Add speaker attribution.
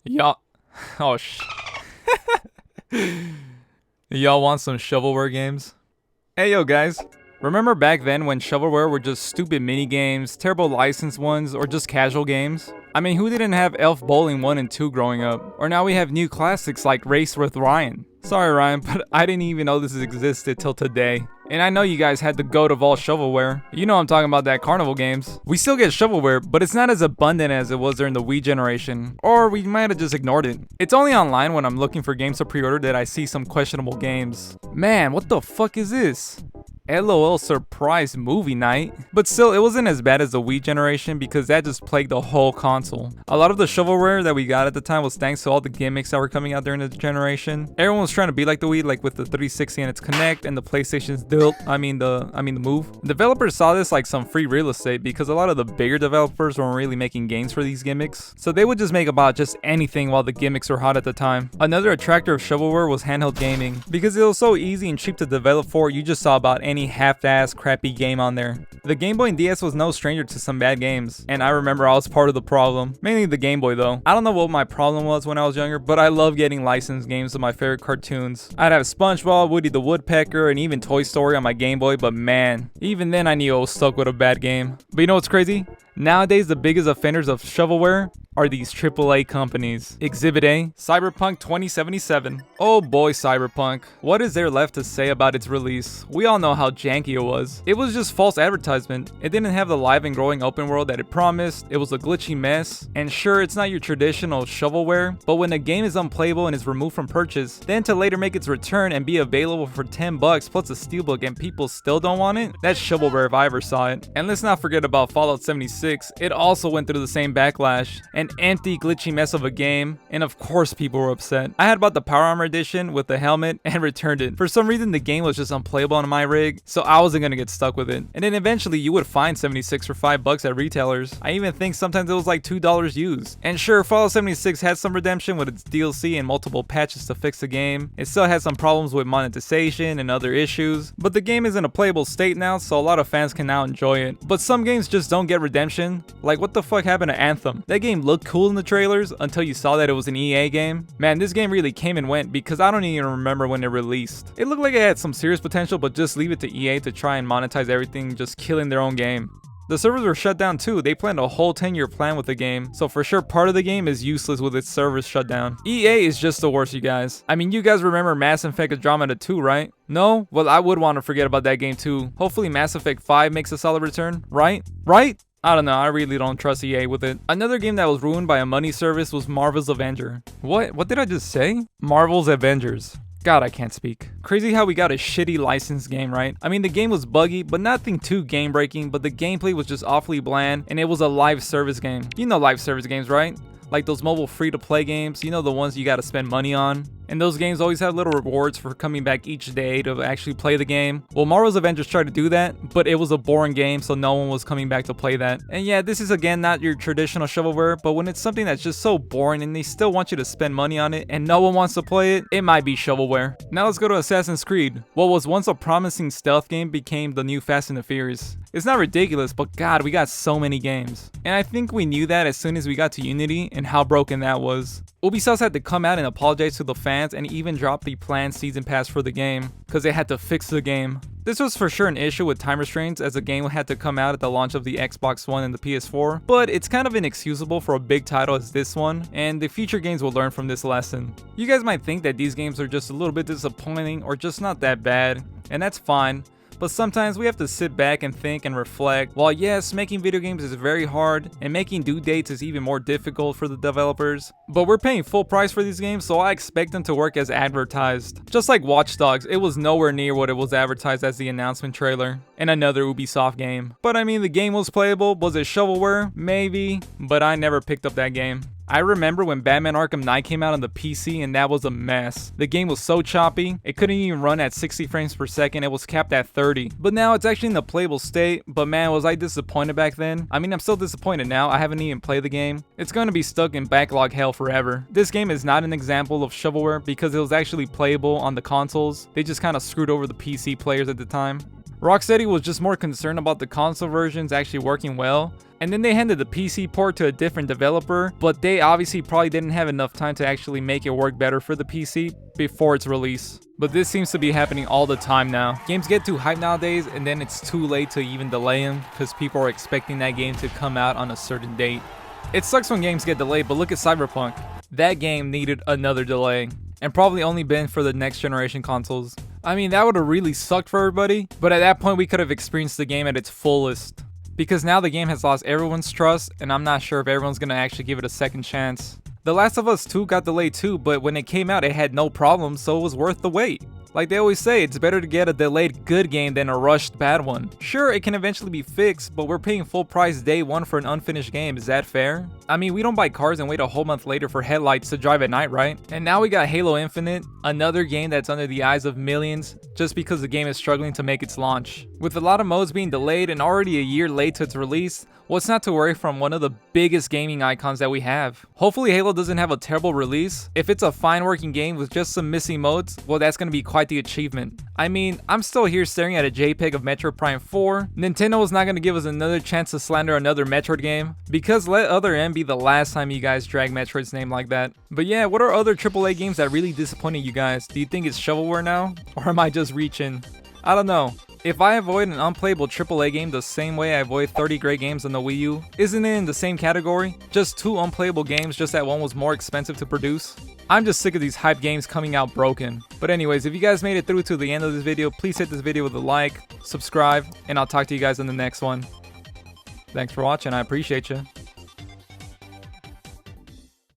Speaker 1: Y'all, oh y'all want some shovelware games? Hey yo guys, remember back then when shovelware were just stupid mini games, terrible licensed ones, or just casual games? I mean, who didn't have Elf Bowling 1 and 2 growing up? Or now we have new classics like Race with Ryan. Sorry Ryan, but I didn't even know this existed till today. And I know you guys had the goat of all shovelware. You know I'm talking about that Carnival Games. We still get shovelware, but it's not as abundant as it was during the Wii generation. Or we might have just ignored it. It's only online when I'm looking for games to pre-order that I see some questionable games. Man, what the fuck is this? LOL surprise movie night. But still, it wasn't as bad as the Wii generation because that just plagued the whole console. A lot of the shovelware that we got at the time was thanks to all the gimmicks that were coming out during the generation. Everyone was trying to be like the Wii, like with the 360 and its Connect and the PlayStation's the Move. Developers saw this like some free real estate because a lot of the bigger developers weren't really making games for these gimmicks. So they would just make about just anything while the gimmicks were hot at the time. Another attractor of shovelware was handheld gaming. Because it was so easy and cheap to develop for, you just saw about any half-assed crappy game on there. The Game Boy and DS was no stranger to some bad games, and I remember I was part of the problem. Mainly the Game Boy though. I don't know what my problem was when I was younger, but I love getting licensed games of my favorite cartoons. I'd have SpongeBob, Woody the Woodpecker, and even Toy Story on my Game Boy, but man, even then I knew I was stuck with a bad game. But you know what's crazy? Nowadays, the biggest offenders of shovelware are these AAA companies. Exhibit A, Cyberpunk 2077. Oh boy, Cyberpunk. What is there left to say about its release? We all know how janky it was. It was just false advertisement. It didn't have the live and growing open world that it promised. It was a glitchy mess. And sure, it's not your traditional shovelware, but when a game is unplayable and is removed from purchase, then to later make its return and be available for 10 bucks plus a steelbook and people still don't want it? That's shovelware if I ever saw it. And let's not forget about Fallout 76. It also went through the same backlash. An empty, glitchy mess of a game, and of course people were upset. I had bought the Power Armor edition with the helmet and returned it. For some reason the game was just unplayable on my rig, so I wasn't gonna get stuck with it. And then eventually you would find 76 for 5 bucks at retailers. I even think sometimes it was like $2 used. And sure, Fallout 76 had some redemption with its DLC and multiple patches to fix the game. It still had some problems with monetization and other issues, but the game is in a playable state now, so a lot of fans can now enjoy it. But some games just don't get redemption. Like what the fuck happened to Anthem? That game looked cool in the trailers until you saw that it was an EA game. Man, this game really came and went because I don't even remember when it released. It looked like it had some serious potential, but just leave it to EA to try and monetize everything, just killing their own game. The servers were shut down too. They planned a whole 10-year plan with the game, so for sure part of the game is useless with its servers shut down. EA is just the worst, you guys. I mean, you guys remember Mass Effect Andromeda 2, right? No? Well, I would want to forget about that game too. Hopefully Mass Effect 5 makes a solid return, right? Right? I don't know, I really don't trust EA with it. Another game that was ruined by a money service was Marvel's Avenger. What did I just say? Marvel's Avengers. God, I can't speak. Crazy how we got a shitty licensed game, right? I mean, the game was buggy, but nothing too game-breaking, but the gameplay was just awfully bland, and it was a live service game. You know live service games, right? Like those mobile free-to-play games, you know, the ones you gotta spend money on. And those games always have little rewards for coming back each day to actually play the game. Well, Marvel's Avengers tried to do that, but it was a boring game, so no one was coming back to play that. And yeah, this is again not your traditional shovelware, but when it's something that's just so boring and they still want you to spend money on it and no one wants to play it, it might be shovelware. Now let's go to Assassin's Creed. What was once a promising stealth game became the new Fast and the Furious. It's not ridiculous, but God, we got so many games. And I think we knew that as soon as we got to Unity and how broken that was. Ubisoft had to come out and apologize to the fans and even drop the planned season pass for the game because they had to fix the game. This was for sure an issue with time restraints as the game had to come out at the launch of the Xbox One and the PS4, but it's kind of inexcusable for a big title as this one, and the future games will learn from this lesson. You guys might think that these games are just a little bit disappointing or just not that bad, and that's fine. But sometimes we have to sit back and think and reflect. While yes, making video games is very hard and making due dates is even more difficult for the developers, but we're paying full price for these games, so I expect them to work as advertised. Just like Watch Dogs, it was nowhere near what it was advertised as the announcement trailer, and another Ubisoft game. But I mean, the game was playable. Was it shovelware? Maybe, but I never picked up that game. I remember when Batman Arkham Knight came out on the PC and that was a mess. The game was so choppy, it couldn't even run at 60 frames per second, it was capped at 30. But now it's actually in the playable state, but man, was I disappointed back then. I mean, I'm still disappointed now, I haven't even played the game. It's going to be stuck in backlog hell forever. This game is not an example of shovelware because it was actually playable on the consoles. They just kind of screwed over the PC players at the time. Rocksteady was just more concerned about the console versions actually working well, and then they handed the PC port to a different developer, but they obviously probably didn't have enough time to actually make it work better for the PC before its release. But this seems to be happening all the time now. Games get too hyped nowadays, and then it's too late to even delay them because people are expecting that game to come out on a certain date. It sucks when games get delayed, but look at Cyberpunk. That game needed another delay, and probably only been for the next generation consoles. I mean, that would have really sucked for everybody, but at that point we could have experienced the game at its fullest. Because now the game has lost everyone's trust, and I'm not sure if everyone's gonna actually give it a second chance. The Last of Us 2 got delayed too, but when it came out it had no problems, so it was worth the wait. Like they always say, it's better to get a delayed good game than a rushed bad one. Sure, it can eventually be fixed, but we're paying full price day one for an unfinished game, is that fair? I mean, we don't buy cars and wait a whole month later for headlights to drive at night, right? And now we got Halo Infinite, another game that's under the eyes of millions, just because the game is struggling to make its launch. With a lot of modes being delayed and already a year late to its release, what's not to worry from one of the biggest gaming icons that we have? Hopefully Halo doesn't have a terrible release. If it's a fine working game with just some missing modes, well that's gonna be quite the achievement. I mean, I'm still here staring at a JPEG of Metroid Prime 4. Nintendo is not gonna give us another chance to slander another Metroid game, because let Other M be the last time you guys drag Metroid's name like that. But yeah, what are other AAA games that really disappointed you guys? Do you think it's Shovelware now? Or am I just reaching? I don't know. If I avoid an unplayable AAA game the same way I avoid 30 great games on the Wii U, isn't it in the same category? Just 2 unplayable games, just that one was more expensive to produce? I'm just sick of these hype games coming out broken. But anyways, if you guys made it through to the end of this video, please hit this video with a like, subscribe, and I'll talk to you guys in the next one. Thanks for watching, I appreciate you.